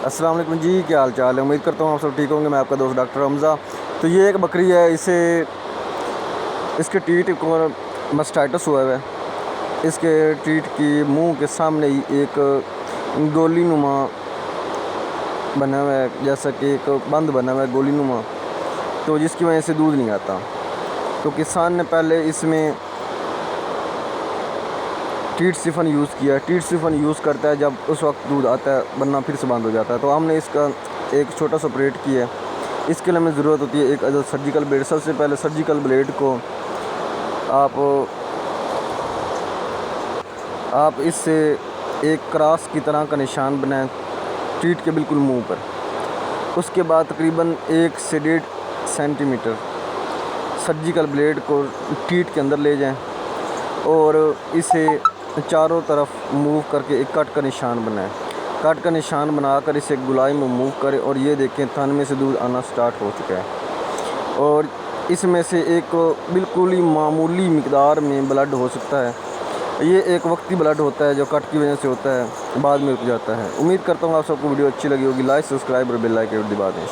السلام علیکم جی، کیا حال چال ہے؟ امید کرتا ہوں آپ سب ٹھیک ہوں گے۔ میں آپ کا دوست ڈاکٹر حمزہ۔ تو یہ ایک بکری ہے، اس کے ٹیٹ کو مسٹائٹس ہوا ہے۔ اس کے ٹیٹ کی منہ کے سامنے ہی ایک گولی نما بنا ہوا ہے، جیسا کہ ایک بند بنا ہوا ہے گولی نما، تو جس کی وجہ سے دودھ نہیں آتا۔ تو کسان نے پہلے اس میں ٹیٹ سفن یوز کیا ہے۔ ٹیٹ سفن یوز کرتا ہے جب اس وقت دودھ آتا ہے، ورنہ پھر سے بند ہو جاتا ہے۔ تو ہم نے اس کا ایک چھوٹا سا آپریٹ کیا ہے۔ اس کے لیے ہمیں ضرورت ہوتی ہے ایک عدد سرجیکل بلیڈ۔ سب سے پہلے سرجیکل بلیڈ کو آپ اس سے ایک کراس کی طرح کا نشان بنائیں ٹیٹ کے بالکل منہ پر۔ اس کے بعد تقریباً 1 سے 1.5 سینٹی میٹر سرجیکل بلیڈ کو ٹیٹ کے اندر لے جائیں اور اسے چاروں طرف موو کر کے ایک کٹ کا نشان بنائیں۔ کٹ کا نشان بنا کر اسے گولائی میں موو کریں اور یہ دیکھیں تھن میں سے دودھ آنا سٹارٹ ہو چکا ہے، اور اس میں سے ایک بالکل ہی معمولی مقدار میں بلڈ ہو سکتا ہے۔ یہ ایک وقتی بلڈ ہوتا ہے جو کٹ کی وجہ سے ہوتا ہے، بعد میں رک جاتا ہے۔ امید کرتا ہوں آپ سب کو ویڈیو اچھی لگی ہوگی۔ لائک، سبسکرائب اور بیل آئیکن دبا دیں۔